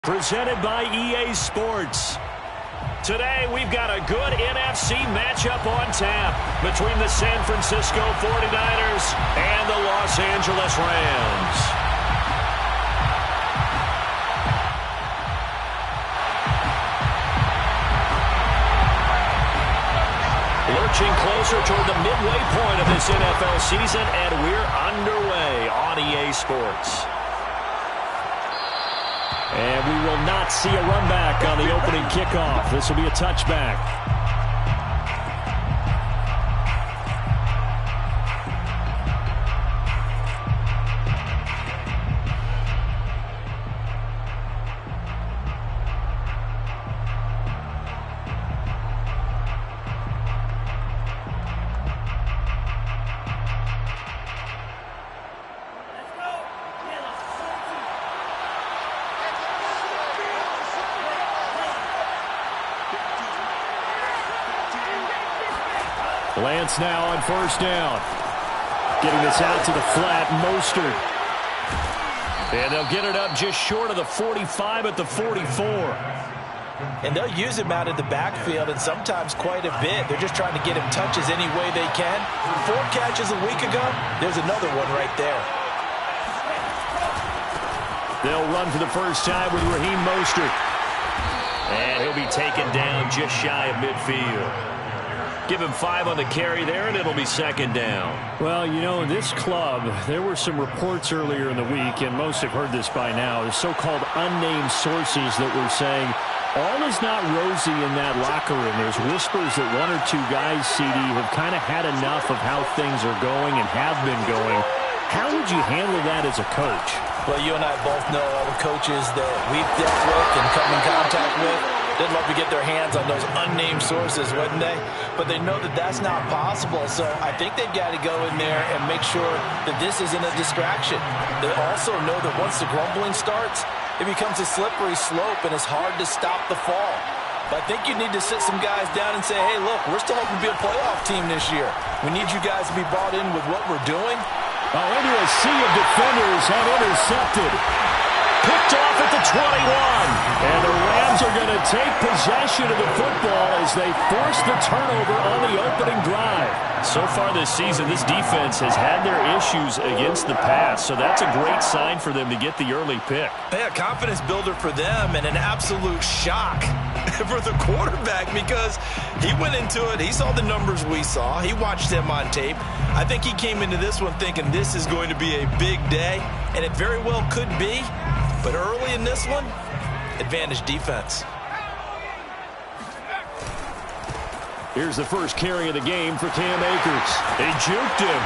Presented by EA Sports. Today, we've got a good NFC matchup on tap between the San Francisco 49ers and the Los Angeles Rams. Lurching closer toward the midway point of this NFL season, and we're underway on EA Sports. And we will not see a run back on the opening kickoff. This will be a touchback. Lance now on first down. Getting this out to the flat, Mostert. And they'll get it up just short of the 45 at the 44. And they'll use him out in the backfield, and sometimes quite a bit. They're just trying to get him touches any way they can. 4 catches a week ago, there's another one right there. They'll run for the first time with Raheem Mostert. And he'll be taken down just shy of midfield. Give him 5 on the carry there, and it'll be second down. Well, you know, in this club, there were some reports earlier in the week, and most have heard this by now, the so-called unnamed sources that were saying all is not rosy in that locker room. There's whispers that 1 or 2 guys, CD, have kind of had enough of how things are going and have been going. How would you handle that as a coach? Well, you and I both know all the coaches that we've dealt with and come in contact with. They'd love to get their hands on those unnamed sources, wouldn't they? But they know that that's not possible, so I think they've got to go in there and make sure that this isn't a distraction. They also know that once the grumbling starts, it becomes a slippery slope, and it's hard to stop the fall. But I think you need to sit some guys down and say, hey, look, we're still hoping to be a playoff team this year. We need you guys to be bought in with what we're doing. Into a sea of defenders have intercepted. Picked off at the 21. And the Rams are going to take possession of the football as they force the turnover on the opening drive. So far this season, this defense has had their issues against the pass, so that's a great sign for them to get the early pick. Yeah, confidence builder for them, and an absolute shock for the quarterback because he went into it. He saw the numbers we saw. He watched them on tape. I think he came into this one thinking this is going to be a big day, and it very well could be. But early in this one, advantage defense. Here's the first carry of the game for Cam Akers. They juked him.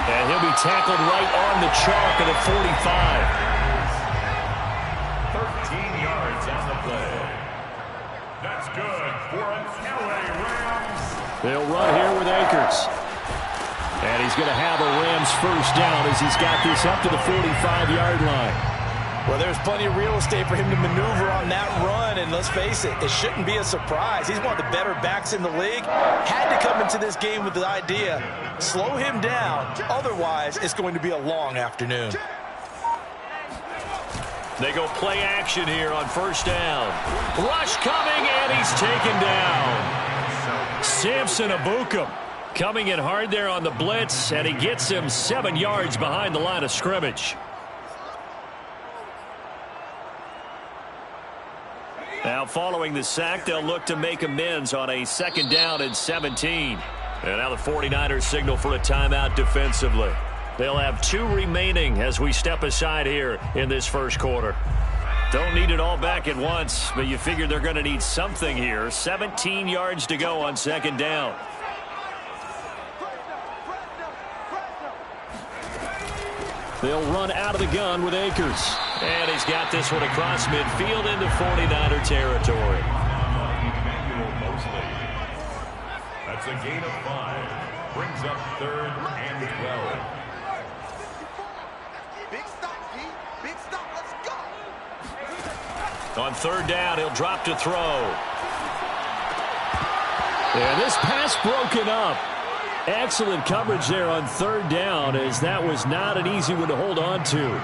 And he'll be tackled right on the chalk of the 45. 13 yards on the play. That's good for an LA Rams. They'll run here with Akers. And he's going to have a Rams first down as he's got this up to the 45-yard line. Well, there's plenty of real estate for him to maneuver on that run, and let's face it, it shouldn't be a surprise. He's one of the better backs in the league. Had to come into this game with the idea, slow him down, otherwise it's going to be a long afternoon. They go play action here on first down. Rush coming, and he's taken down. Samson Abukum coming in hard there on the blitz, and he gets him 7 yards behind the line of scrimmage. Now following the sack, they'll look to make amends on a 2nd down and 17. And now the 49ers signal for a timeout defensively. They'll have 2 remaining as we step aside here in this first quarter. Don't need it all back at once, but you figure they're going to need something here. 17 yards to go on 2nd down. They'll run out of the gun with Akers. And he's got this one across midfield into 49er territory. That's a gain of 5. Brings up 3rd and 12. Big stop, D. Big stop. Let's go. On 3rd down, he'll drop to throw. And this pass broken up. Excellent coverage there on 3rd down, as that was not an easy one to hold on to.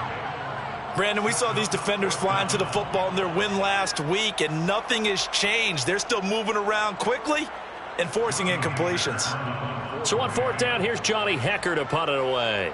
Brandon, we saw these defenders flying to the football in their win last week, and nothing has changed. They're still moving around quickly and forcing incompletions. So on fourth down, here's Johnny Hecker to punt it away.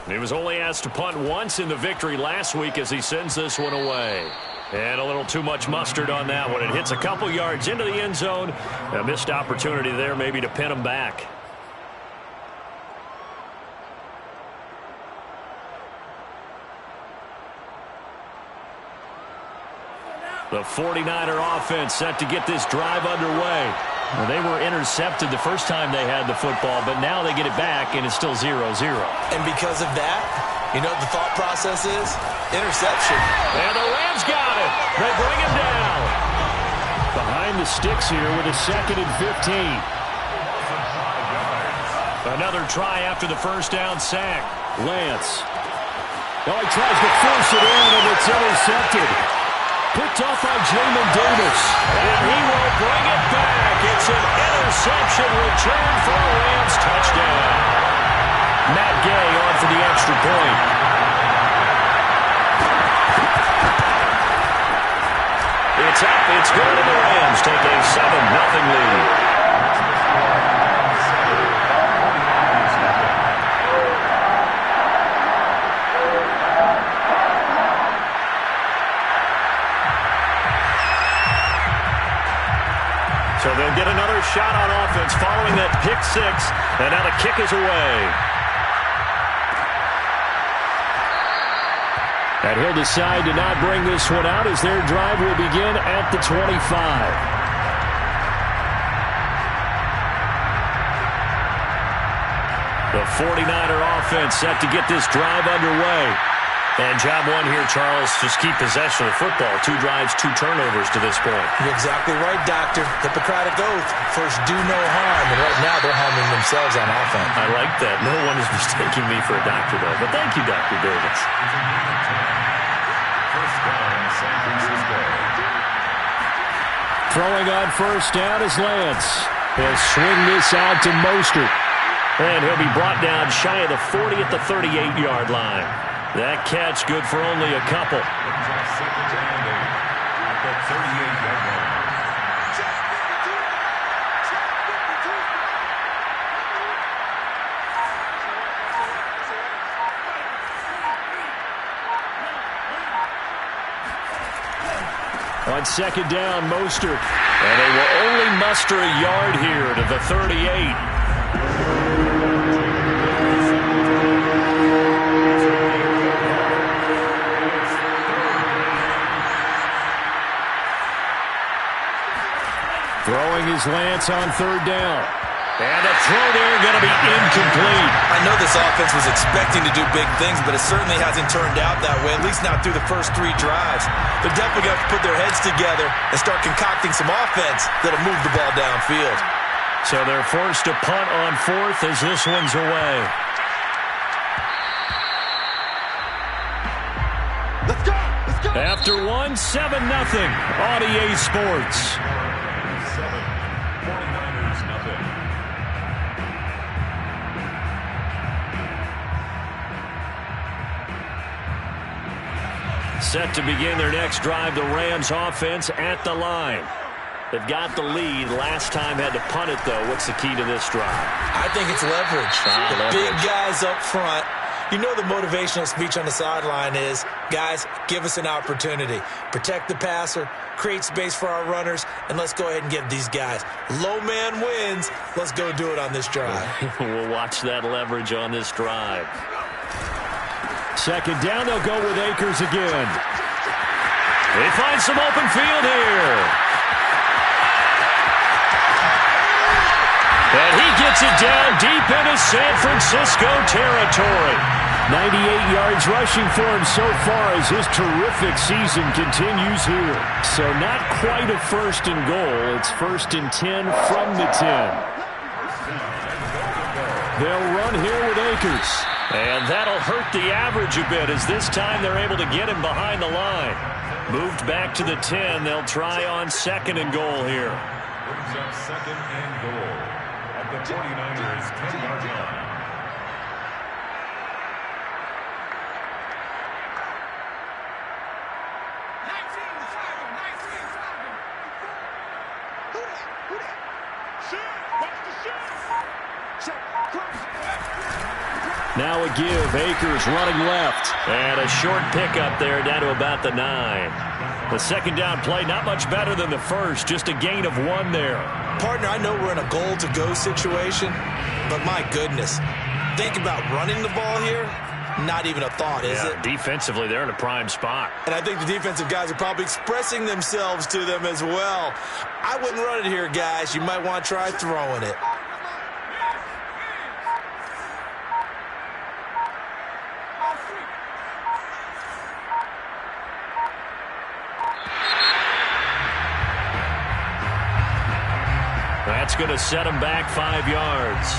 He was only asked to punt once in the victory last week as he sends this one away. And a little too much mustard on that one. It hits a couple yards into the end zone. A missed opportunity there maybe to pin him back. The 49er offense set to get this drive underway. Well, they were intercepted the first time they had the football, but now they get it back, and it's still 0-0. And because of that, you know what the thought process is? Interception. And the Rams got it. They bring him down. Behind the sticks here with a 2nd and 15. Another try after the first down sack. Lance. Oh, he tries to force it in, and it's intercepted. Picked off by Jamin Davis. And he will bring it back. It's an interception return for a Rams touchdown. Matt Gay on for the extra point. It's up. It's good, and the Rams take a 7-0 lead. So they'll get another shot on offense following that pick six, and now the kick is away. And he'll decide to not bring this one out as their drive will begin at the 25. The 49er offense set to get this drive underway. And job one here, Charles, just keep possession of the football. 2 drives, 2 turnovers to this point. You're exactly right, Doctor. Hippocratic oath. First, do no harm. And right now, they're harming themselves on offense. I like that. No one is mistaking me for a doctor, though. But thank you, Dr. Davis. First down, San Francisco. Throwing on first down is Lance. He'll swing this out to Mostert. And he'll be brought down shy of the 40 at the 38-yard line. That catch good for only a couple. On second down, Mostert. And they will only muster a yard here to the 38. Throwing is Lance on third down. And a throw there going to be incomplete. I know this offense was expecting to do big things, but it certainly hasn't turned out that way, at least not through the first 3 drives. They're definitely going to have to put their heads together and start concocting some offense that'll move the ball downfield. So they're forced to punt on fourth as this one's away. Let's go! Let's go! After one, 7-0 on EA Sports. 49ers nothing. Set to begin their next drive, the Rams offense at the line. They've got the lead. Last time had to punt it, though. What's the key to this drive? I think it's leverage. Big guys up front. You know the motivational speech on the sideline is, guys, give us an opportunity. Protect the passer, create space for our runners, and let's go ahead and get these guys. Low man wins. Let's go do it on this drive. We'll watch that leverage on this drive. Second down, they'll go with Akers again. They find some open field here. And he gets it down deep into San Francisco territory. 98 yards rushing for him so far as his terrific season continues here. So not quite a first and goal. It's 1st and 10 from the 10. They'll run here with Akers. And that'll hurt the average a bit as this time they're able to get him behind the line. Moved back to the 10. They'll try on 2nd and goal here. Brings up second and goal at the 49ers' 10-yard line. Now a give. Akers running left. And a short pickup there down to about the 9. The second down play, not much better than the first. Just a gain of 1 there. Partner, I know we're in a goal-to-go situation, but my goodness, think about running the ball here. Not even a thought, is it? Defensively, they're in a prime spot. And I think the defensive guys are probably expressing themselves to them as well. I wouldn't run it here, guys. You might want to try throwing it. That's going to set him back 5 yards.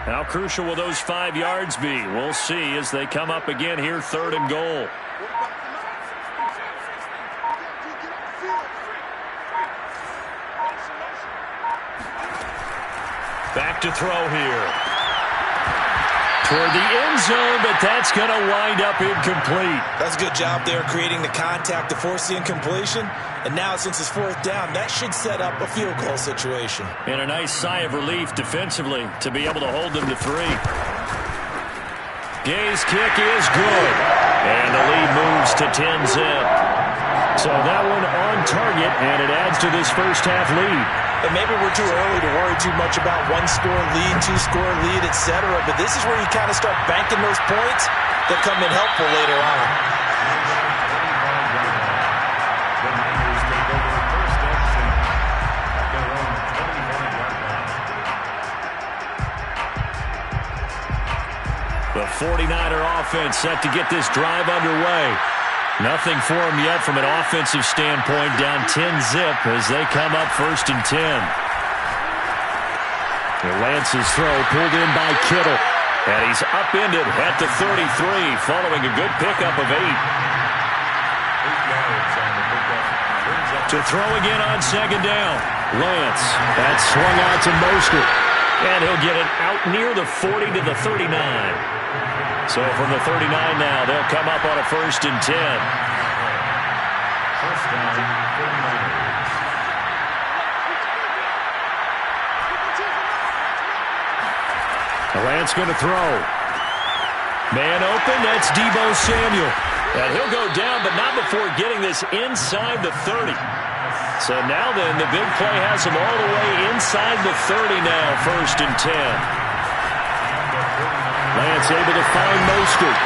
How crucial will those 5 yards be? We'll see as they come up again here, 3rd and goal. Back to throw here. Toward the end zone, but that's going to wind up incomplete. That's a good job there creating the contact to force the incompletion. And now since it's 4th down, that should set up a field goal situation. And a nice sigh of relief defensively to be able to hold them to 3. Gay's kick is good. And the lead moves to 10-zip. So that one on target, and it adds to this first half lead. And maybe we're too early to worry too much about 1-score lead, 2-score lead, etc. But this is where you kind of start banking those points that come in helpful later on. The 49er offense set to get this drive underway. Nothing for them yet from an offensive standpoint, down 10-zip as they come up 1st and 10. Lance's throw pulled in by Kittle. And he's upended at the 33 following a good pickup of 8. To throw again on 2nd down. Lance, that's swung out to Mostert. And he'll get it out near the 40 to the 39. So from the 39 now, they'll come up on a 1st and 10. First down, 49ers. Lance going to throw. Man open, that's Deebo Samuel. And he'll go down, but not before getting this inside the 30. So now then, the big play has him all the way inside the 30 now, 1st and 10. Lance able to find Mostert.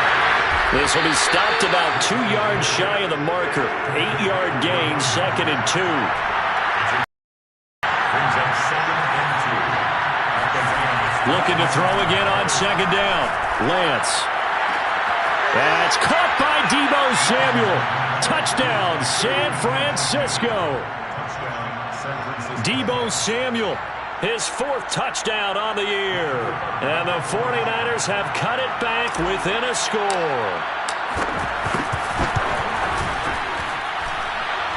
This will be stopped about 2 yards shy of the marker. 8-yard gain, 2nd and 2. Brings up 2nd and 2. Looking to throw again on 2nd down. Lance. That's caught by Deebo Samuel. Touchdown, San Francisco. Deebo Samuel, his 4th touchdown on the year. And the 49ers have cut it back within a score.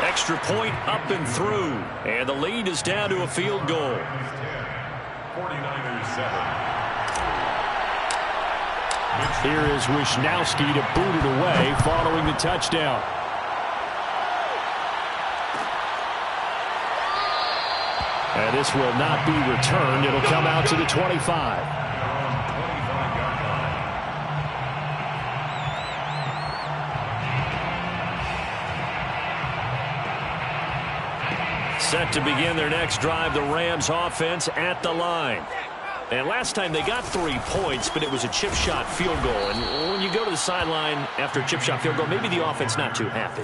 Extra point up and through. And the lead is down to a field goal. 49ers 7. Here is Wisnowski to boot it away following the touchdown. And this will not be returned. It'll come out to the 25. Set to begin their next drive, the Rams offense at the line. And last time they got 3 points, but it was a chip shot field goal. And when you go to the sideline after a chip shot field goal, maybe the offense not too happy.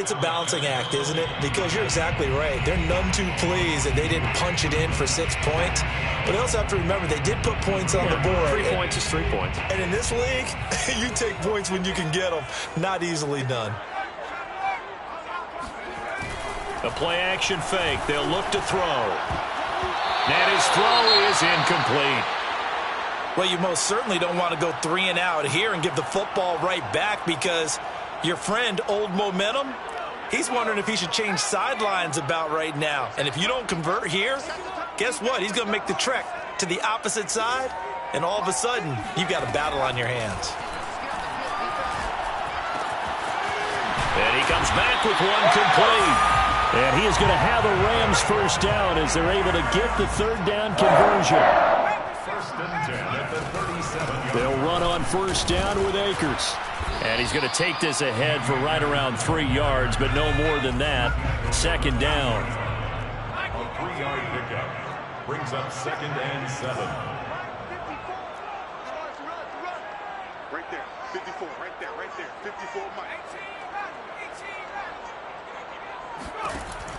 It's a balancing act, isn't it? Because you're exactly right. They're none too pleased that they didn't punch it in for 6 points. But they also have to remember they did put points on the board. 3 points is 3 points. And in this league, you take points when you can get them. Not easily done. A play-action fake. They'll look to throw. And his throw is incomplete. Well, you most certainly don't want to go 3 and out here and give the football right back because your friend, Old Momentum, he's wondering if he should change sidelines about right now. And if you don't convert here, guess what? He's going to make the trek to the opposite side, and all of a sudden, you've got a battle on your hands. And he comes back with one complete. And he is going to have a Rams first down as they're able to get the 3rd down conversion. 1st and 10 at the 37. They'll run on 1st down with Akers. And he's going to take this ahead for right around 3 yards, but no more than that. 2nd down. A 3-yard pickup brings up 2nd and 7. Right there, 54, right there, 54, Mike.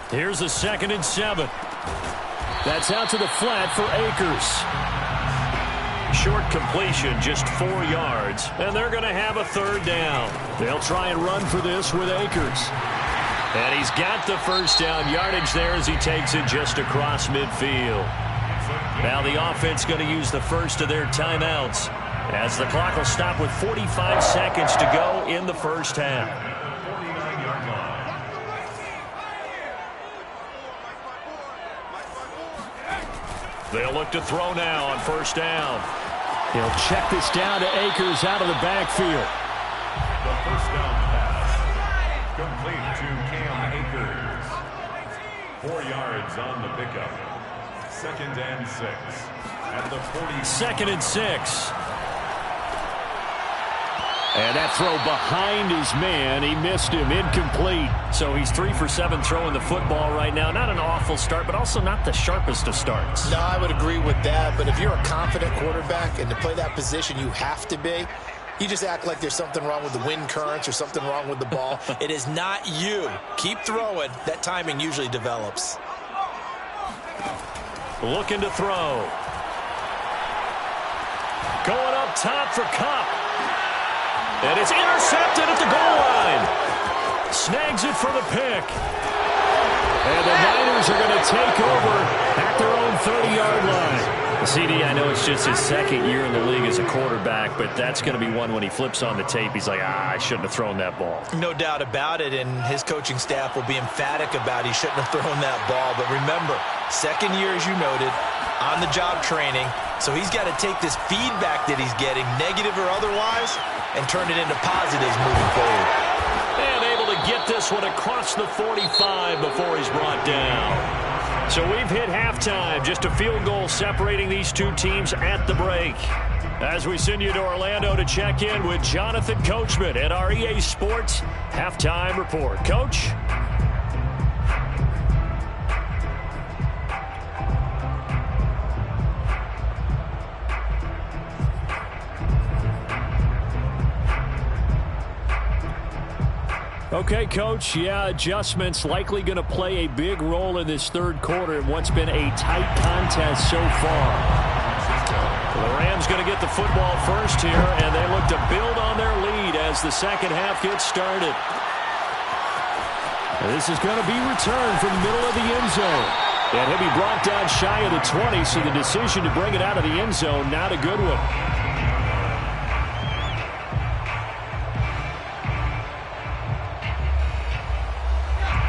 Here's a 2nd and 7. That's out to the flat for Akers. Short completion, just 4 yards, and they're going to have a 3rd down. They'll try and run for this with Akers. And he's got the 1st down yardage there as he takes it just across midfield. Now the offense going to use the first of their timeouts as the clock will stop with 45 seconds to go in the first half. 49-yard line. They'll look to throw now on 1st down. He'll check this down to Akers out of the backfield. The 1st down pass complete to Cam Akers. 4 yards on the pickup. 2nd and 6 at the 40. 2nd and 6. And that throw behind his man. He missed him. Incomplete. So he's 3 for 7 throwing the football right now. Not an awful start, but also not the sharpest of starts. No, I would agree with that. But if you're a confident quarterback and to play that position you have to be, you just act like there's something wrong with the wind currents or something wrong with the ball. It is not you. Keep throwing. That timing usually develops. Looking to throw. Going up top for Kupp. And it's intercepted at the goal line. Snags it for the pick. And the Niners are going to take over at their own 30-yard line. CD, I know it's just his 2nd year in the league as a quarterback, but that's going to be one when he flips on the tape. He's like, I shouldn't have thrown that ball. No doubt about it, and his coaching staff will be emphatic about he shouldn't have thrown that ball. But remember, 2nd year, as you noted, on-the-job training. So he's got to take this feedback that he's getting, negative or otherwise, and turn it into positives moving forward. And able to get this one across the 45 before he's brought down. So we've hit halftime. Just a field goal separating these two teams at the break. As we send you to Orlando to check in with Jonathan Coachman at our EA Sports Halftime Report. Coach? Okay, Coach, yeah, adjustments likely going to play a big role in this 3rd quarter in what's been a tight contest so far. The Rams going to get the football first here, and they look to build on their lead as the 2nd half gets started. This is going to be returned from the middle of the end zone. And he'll be brought down shy of the 20, so the decision to bring it out of the end zone, not a good one.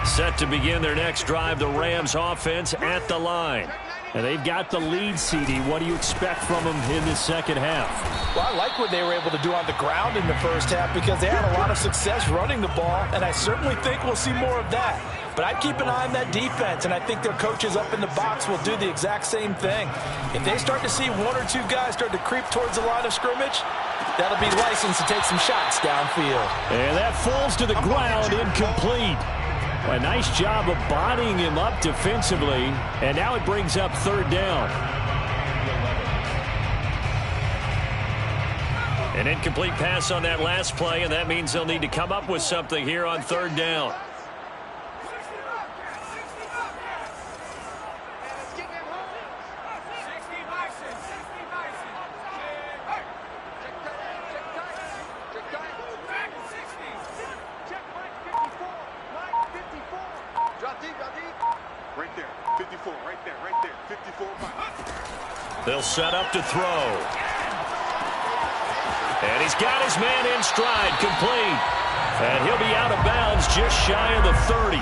Set to begin their next drive, the Rams offense at the line. And they've got the lead, CD. What do you expect from them in the 2nd half? Well, I like what they were able to do on the ground in the 1st half because they had a lot of success running the ball, and I certainly think we'll see more of that. But I'd keep an eye on that defense, and I think their coaches up in the box will do the exact same thing. If they start to see 1 or 2 guys start to creep towards the line of scrimmage, that'll be licensed to take some shots downfield. And that falls to the ground, incomplete. A nice job of bodying him up defensively, and now it brings up 3rd down. An incomplete pass on that last play, and that means they'll need to come up with something here on third down. Right there, 54, right there, 54. They'll set up to throw. And he's got his man in stride, complete. And he'll be out of bounds just shy of the 30.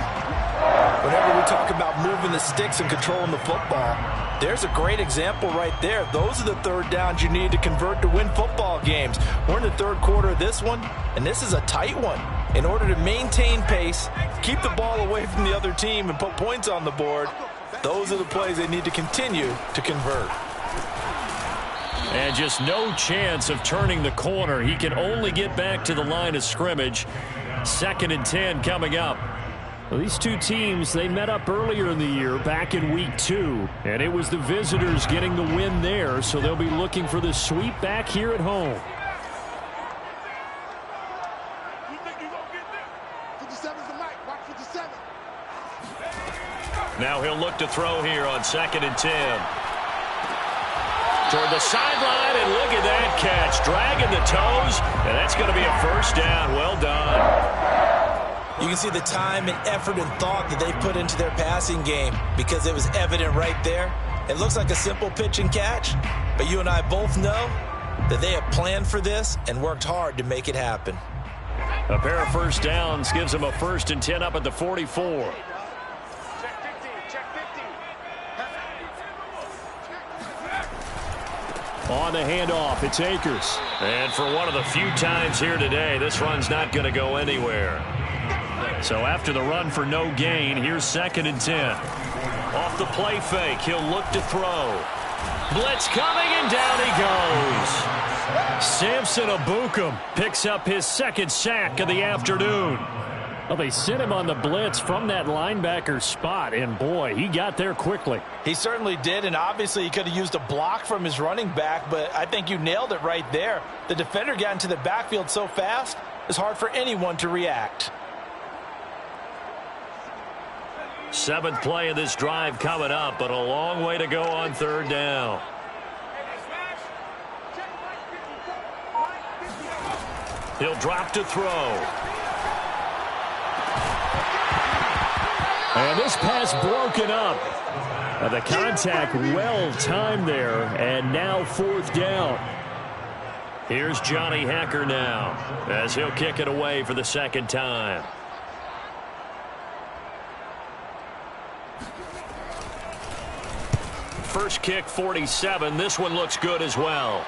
Whenever we talk about moving the sticks and controlling the football, there's a great example right there. Those are the third downs you need to convert to win football games. We're in the third quarter of this one, and this is a tight one. In order to maintain pace, keep the ball away from the other team, and put points on the board, those are the plays they need to continue to convert. And just no chance of turning the corner. He can only get back to the line of scrimmage. 2nd and 10 coming up. Well, these two teams, they met up earlier in the year, back in week 2. And it was the visitors getting the win there, so they'll be looking for the sweep back here at home. Now he'll look to throw here on 2nd and 10. Toward the sideline, and look at that catch. Dragging the toes, and that's going to be a first down. Well done. You can see the time and effort and thought that they put into their passing game because it was evident right there. It looks like a simple pitch and catch, but you and I both know that they have planned for this and worked hard to make it happen. A pair of first downs gives them a 1st and 10 up at the 44. On the handoff, it's Akers. And for one of the few times here today, this run's not going to go anywhere. So after the run for no gain, here's 2nd and 10. Off the play fake, he'll look to throw. Blitz coming, and down he goes. Samson Abukum picks up his 2nd sack of the afternoon. Well, they sent him on the blitz from that linebacker spot, and boy, he got there quickly. He certainly did, and obviously he could have used a block from his running back, but I think you nailed it right there. The defender got into the backfield so fast, it's hard for anyone to react. 7th play of this drive coming up, but a long way to go on third down. He'll drop to throw. And this pass broken up. The contact well timed there, and now 4th down. Here's Johnny Hacker now as he'll kick it away for the 2nd time. First kick, 47. This one looks good as well.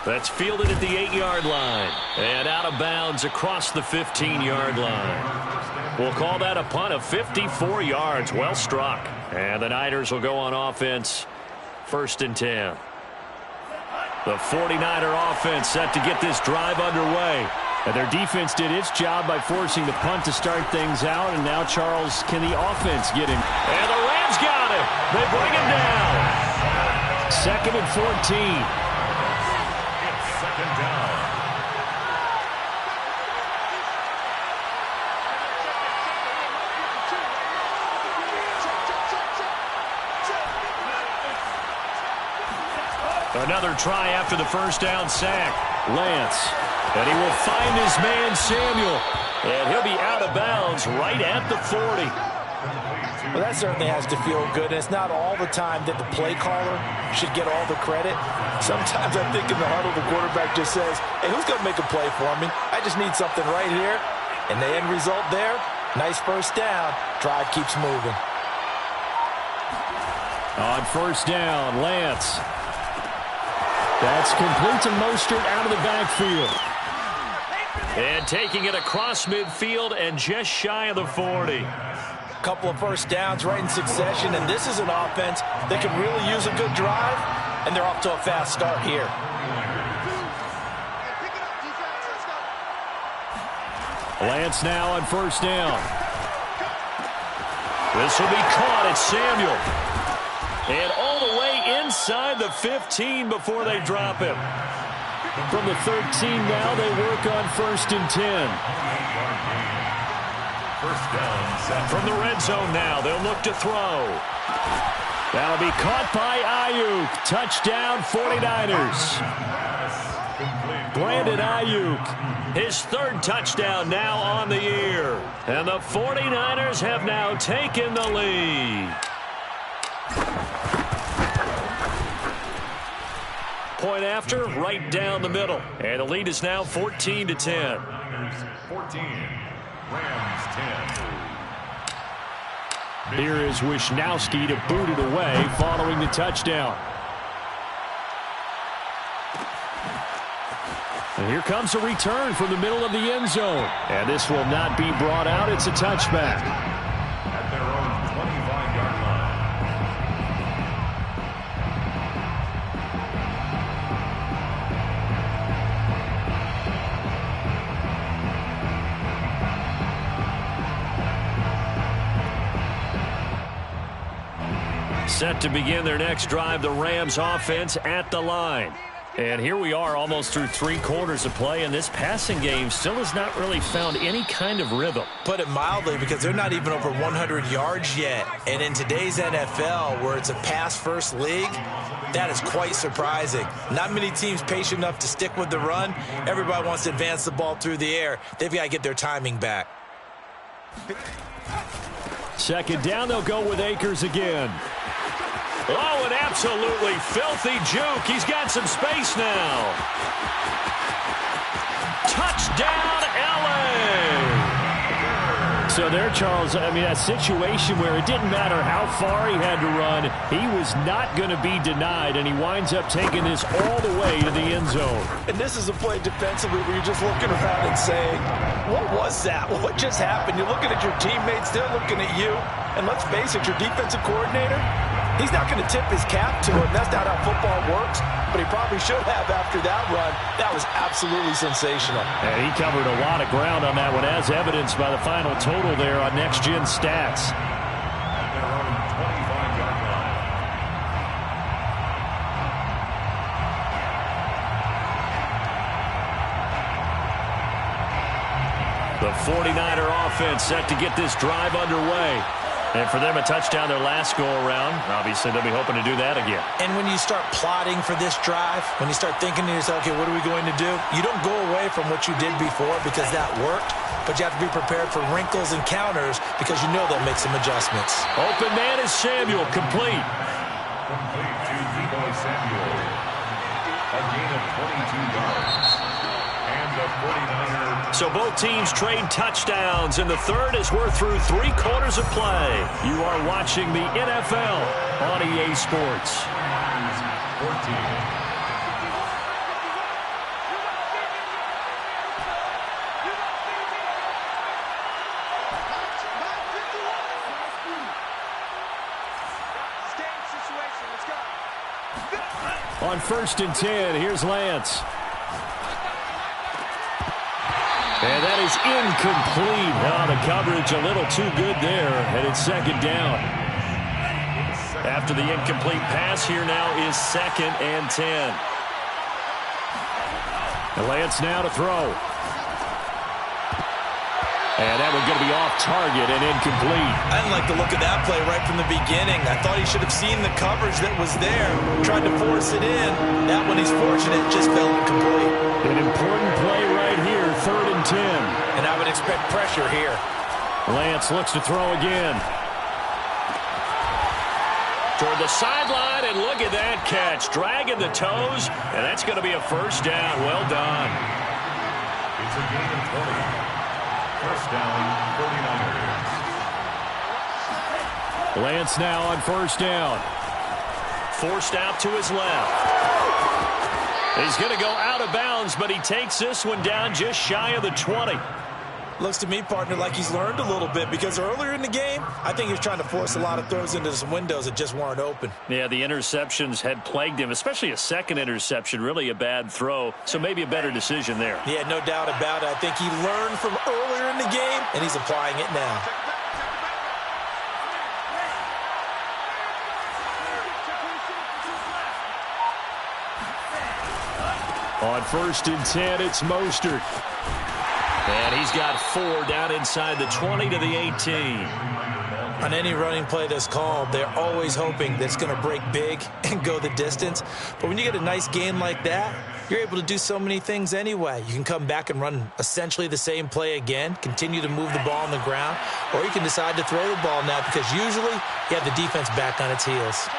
That's fielded at the 8-yard line and out of bounds across the 15-yard line. We'll call that a punt of 54 yards. Well struck. And the Niners will go on offense. 1st and 10. The 49er offense set to get this drive underway. And their defense did its job by forcing the punt to start things out. And now, Charles, can the offense get him? And the Rams got him. They bring him down. 2nd and 14. Another try after the first down sack. Lance. And he will find his man, Samuel. And he'll be out of bounds right at the 40. Well, that certainly has to feel good. And it's not all the time that the play caller should get all the credit. Sometimes I think in the huddle, the quarterback just says, hey, who's going to make a play for me? I just need something right here. And the end result there, nice first down. Drive keeps moving. On first down, Lance. That's complete to Mostert out of the backfield. And taking it across midfield and just shy of the 40. Couple of first downs right in succession, and this is an offense that can really use a good drive, and they're off to a fast start here. Lance now on first down. This will be caught at Samuel. And all the way inside the 15 before they drop him. From the 13 now, they work on 1st and 10. First down, 7. From the red zone now, they'll look to throw. That'll be caught by Ayuk. Touchdown, 49ers. Brandon Ayuk, his 3rd touchdown now on the year. And the 49ers have now taken the lead. Point after, right down the middle. And the lead is now 14-10. 14, Rams 10. Here is Wisnowski to boot it away following the touchdown. And here comes a return from the middle of the end zone. And this will not be brought out. It's a touchback. At their own 25-yard line. Set to begin their next drive, the Rams offense at the line. And here we are almost through 3 quarters of play, and this passing game still has not really found any kind of rhythm. Put it mildly, because they're not even over 100 yards yet. And in today's NFL, where it's a pass-first league, that is quite surprising. Not many teams patient enough to stick with the run. Everybody wants to advance the ball through the air. They've got to get their timing back. 2nd down, they'll go with Akers again. Oh, an absolutely filthy juke. He's got some space now. Touchdown, LA! So there, Charles, I mean, a situation where it didn't matter how far he had to run, he was not going to be denied, and he winds up taking this all the way to the end zone. And this is a play defensively where you're just looking around and saying, what was that? What just happened? You're looking at your teammates, they're looking at you. And let's face it, your defensive coordinator, he's not going to tip his cap to him. That's not how football works, but he probably should have after that run. That was absolutely sensational. And he covered a lot of ground on that one, as evidenced by the final total there on Next Gen Stats. At their own 25-yard line. The 49er offense set to get this drive underway. And for them, a touchdown their last go-around. Obviously, they'll be hoping to do that again. And when you start plotting for this drive, when you start thinking to yourself, okay, what are we going to do? You don't go away from what you did before because that worked, but you have to be prepared for wrinkles and counters because you know they'll make some adjustments. Open man is Samuel, complete. Complete to Deebo Samuel. A gain of 22 yards. And the 49ers. So both teams trade touchdowns in the 3rd as we're through 3 quarters of play. You are watching the NFL on EA Sports. 14. On 1st and 10, here's Lance. And that is incomplete. Oh, the coverage a little too good there, and it's 2nd down. After the incomplete pass, here now is 2nd and 10. And Lance now to throw. And that one's going to be off target and incomplete. I didn't like the look of that play right from the beginning. I thought he should have seen the coverage that was there, tried to force it in. That one, he's fortunate, just fell incomplete. An important play right here, 3rd and 10. And I would expect pressure here. Lance looks to throw again. Toward the sideline, and look at that catch. Dragging the toes, and that's going to be a 1st down. Well done. It's a gain of 20. 1st down, 49ers. Lance now on 1st down. Forced out to his left. He's going to go out of bounds, but he takes this one down just shy of the 20. Looks to me, partner, like he's learned a little bit because earlier in the game, I think he was trying to force a lot of throws into some windows that just weren't open. Yeah, the interceptions had plagued him, especially a 2nd interception, really a bad throw. So maybe a better decision there. Yeah, no doubt about it. I think he learned from earlier in the game, and he's applying it now. On 1st and 10, it's Mostert. And he's got 4 down inside the 20 to the 18. On any running play that's called, they're always hoping that it's going to break big and go the distance. But when you get a nice game like that, you're able to do so many things anyway. You can come back and run essentially the same play again, continue to move the ball on the ground, or you can decide to throw the ball now because usually you have the defense back on its heels.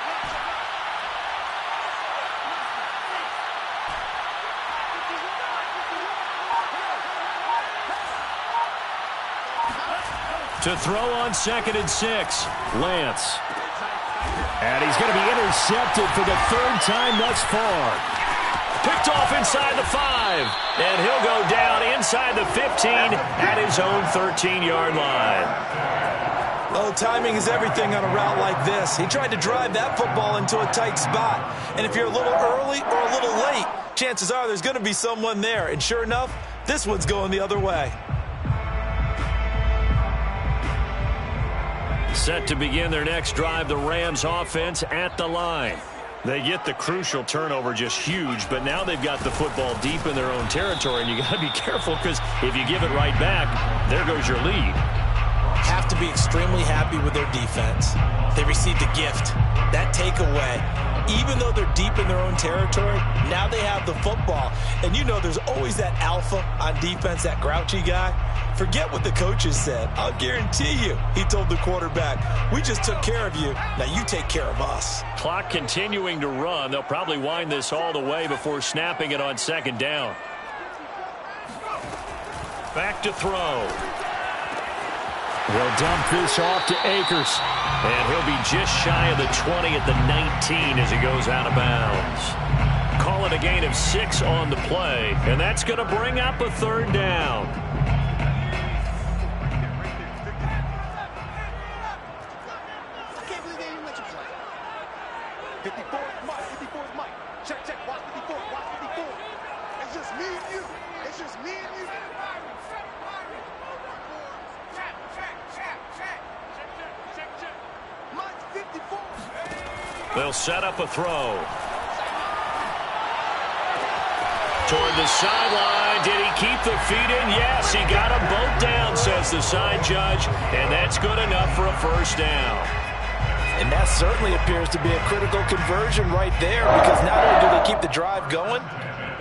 To throw on 2nd and 6, Lance. And he's going to be intercepted for the 3rd time thus far. Picked off inside the 5. And he'll go down inside the 15 at his own 13-yard line. Oh, timing is everything on a route like this. He tried to drive that football into a tight spot. And if you're a little early or a little late, chances are there's going to be someone there. And sure enough, this one's going the other way. Set to begin their next drive, the Rams offense at the line. They get the crucial turnover, just huge, but now they've got the football deep in their own territory, and you got to be careful because if you give it right back, there goes your lead. Have to be extremely happy with their defense. They received a gift. That takeaway, even though they're deep in their own territory, now they have the football. And you know there's always that alpha on defense, that grouchy guy. Forget what the coaches said. I'll guarantee you, he told the quarterback, we just took care of you. Now you take care of us. Clock continuing to run. They'll probably wind this all the way before snapping it on 2nd down. Back to throw. They'll dump this off to Akers. And he'll be just shy of the 20 at the 19 as he goes out of bounds. Call it a gain of 6 on the play. And that's going to bring up a 3rd down. They'll set up a throw. Toward the sideline. Did he keep the feet in? Yes, he got them both down, says the side judge. And that's good enough for a 1st down. And that certainly appears to be a critical conversion right there because not only do they keep the drive going,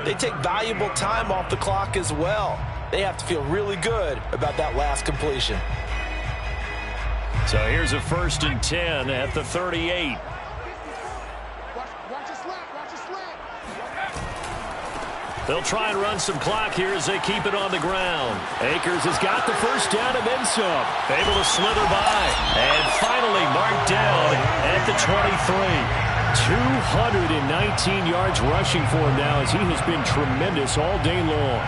they take valuable time off the clock as well. They have to feel really good about that last completion. So here's a 1st and 10 at the 38. They'll try and run some clock here as they keep it on the ground. Akers has got the 1st down and then some. Able to slither by. And finally marked down at the 23. 219 yards rushing for him now as he has been tremendous all day long.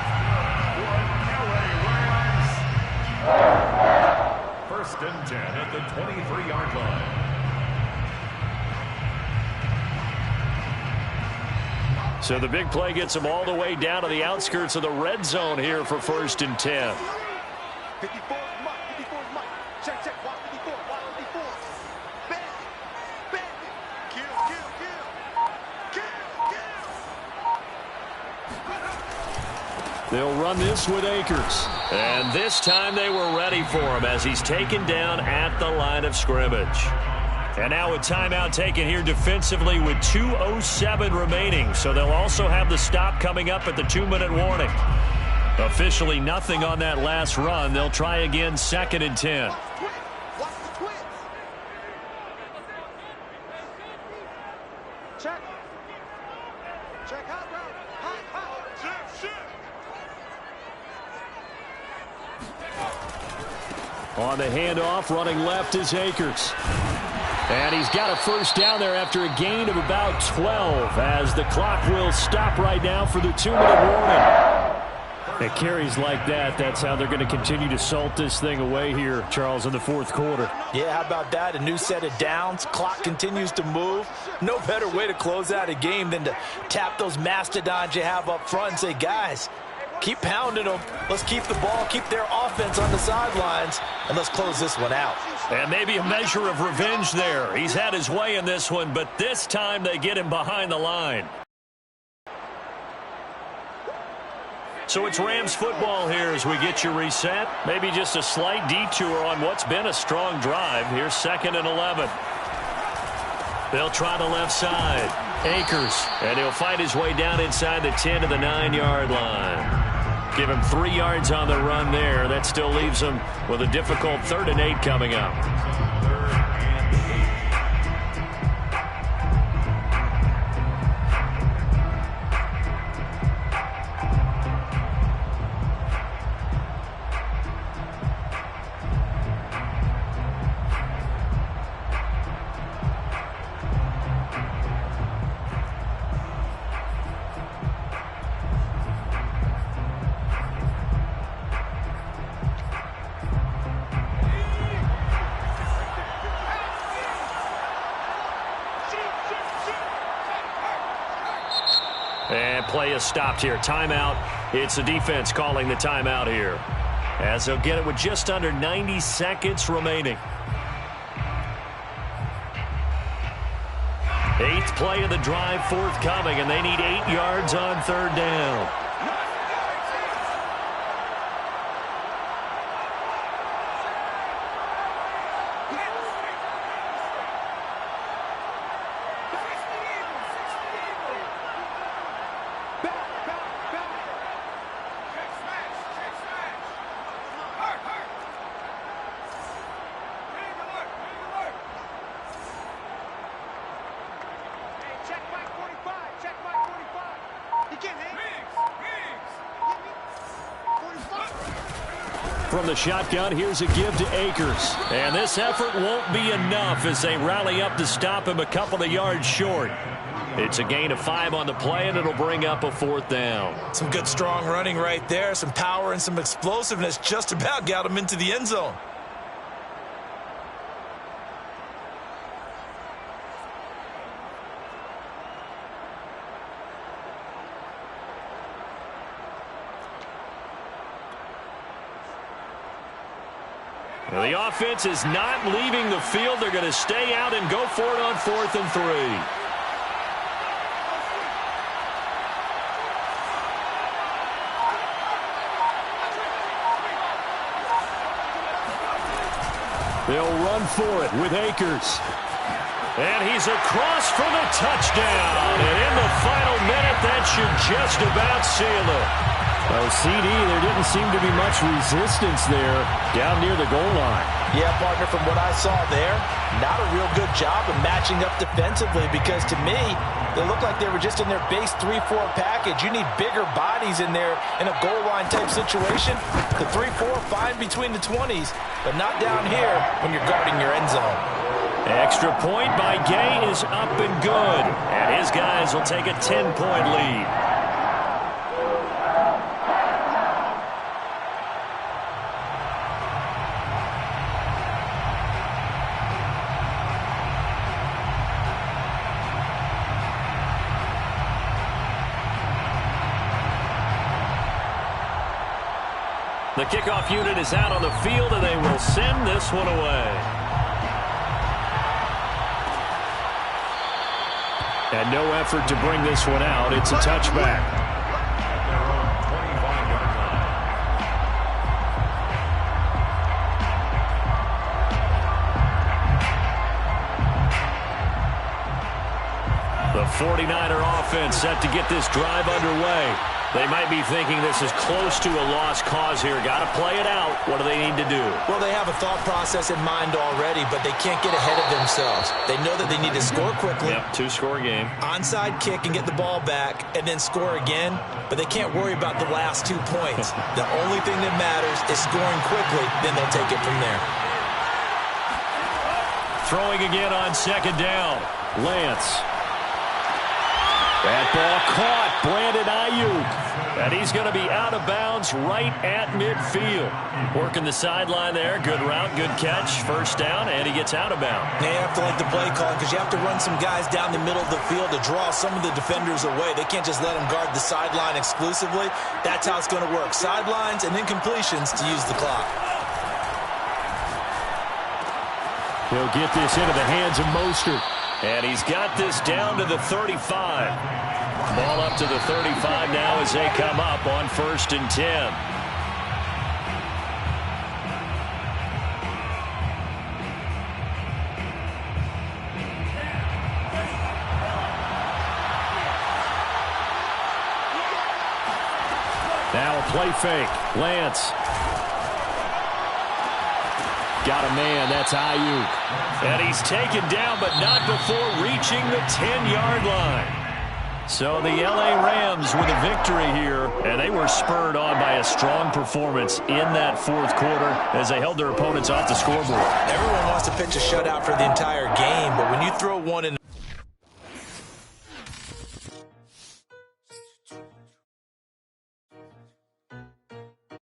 1st and 10 at the 23-yard line. So the big play gets him all the way down to the outskirts of the red zone here for 1st and 10. 54 is Mike. 54 is Mike. Check, check. Watch 54. Watch 54. Bandit. Bandit. Kill, kill, kill. Kill, kill. They'll run this with Akers. And this time they were ready for him as he's taken down at the line of scrimmage. And now a timeout taken here defensively with 2:07 remaining. So they'll also have the stop coming up at the 2-minute warning. Officially nothing on that last run. They'll try again 2nd and 10. Watch the twins. Check. Check hot route. Hot. Shift. On the handoff, running left is Akers. And he's got a 1st down there after a gain of about 12 as the clock will stop right now for the 2-minute warning. At carries like that, that's how they're going to continue to salt this thing away here, Charles, in the 4th quarter. Yeah, how about that? A new set of downs. Clock continues to move. No better way to close out a game than to tap those mastodons you have up front and say, guys, keep pounding them. Let's keep the ball, keep their offense on the sidelines, and let's close this one out. And maybe a measure of revenge there. He's had his way in this one, but this time they get him behind the line. So it's Rams football here as we get you reset. Maybe just a slight detour on what's been a strong drive. Here's 2nd and 11. They'll try the left side. Akers, and he'll find his way down inside the 10 to the 9-yard line. Give him 3 yards on the run there. That still leaves him with a difficult 3rd and 8 coming up. And play is stopped here. Timeout. It's the defense calling the timeout here, as they'll get it with just under 90 seconds remaining. 8th play of the drive forthcoming, and they need 8 yards on 3rd down. From the shotgun, here's a give to Akers. And this effort won't be enough as they rally up to stop him a couple of yards short. It's a gain of 5 on the play, and it'll bring up a 4th down. Some good, strong running right there. Some power and some explosiveness just about got him into the end zone. Well, the offense is not leaving the field. They're going to stay out and go for it on 4th and 3. They'll run for it with Akers. And he's across for the touchdown. And in the final minute, that should just about seal it. Oh, CD, there didn't seem to be much resistance there down near the goal line. Yeah, partner, from what I saw there, not a real good job of matching up defensively, because to me, they looked like they were just in their base 3-4 package. You need bigger bodies in there in a goal line type situation. The 3-4, fine between the 20s, but not down here when you're guarding your end zone. Extra point by Gay is up and good. And his guys will take a 10-point lead. The kickoff unit is out on the field, and they will send this one away. And no effort to bring this one out. It's a touchback. At their own 25-yard line. The 49er offense set to get this drive underway. They might be thinking this is close to a lost cause here. Got to play it out. What do they need to do? Well, they have a thought process in mind already, but they can't get ahead of themselves. They know that they need to score quickly. Yep, 2-score game. Onside kick and get the ball back and then score again, but they can't worry about the last 2 points. The only thing that matters is scoring quickly, then they'll take it from there. Throwing again on 2nd down. Lance. That ball caught. Brandon Ayuk. And he's going to be out of bounds right at midfield. Working the sideline there. Good route, good catch. 1st down, and he gets out of bounds. They have to like the play call because you have to run some guys down the middle of the field to draw some of the defenders away. They can't just let them guard the sideline exclusively. That's how it's going to work. Sidelines and then completions to use the clock. He'll get this into the hands of Mostert. And he's got this down to the 35. Ball up to the 35 now as they come up on 1st and 10. Now a play fake. Lance. Got a man. That's Ayuk. And he's taken down, but not before reaching the 10-yard line. So the L.A. Rams with a victory here, and they were spurred on by a strong performance in that 4th quarter as they held their opponents off the scoreboard. Everyone wants to pitch a shutout for the entire game, but when you throw one in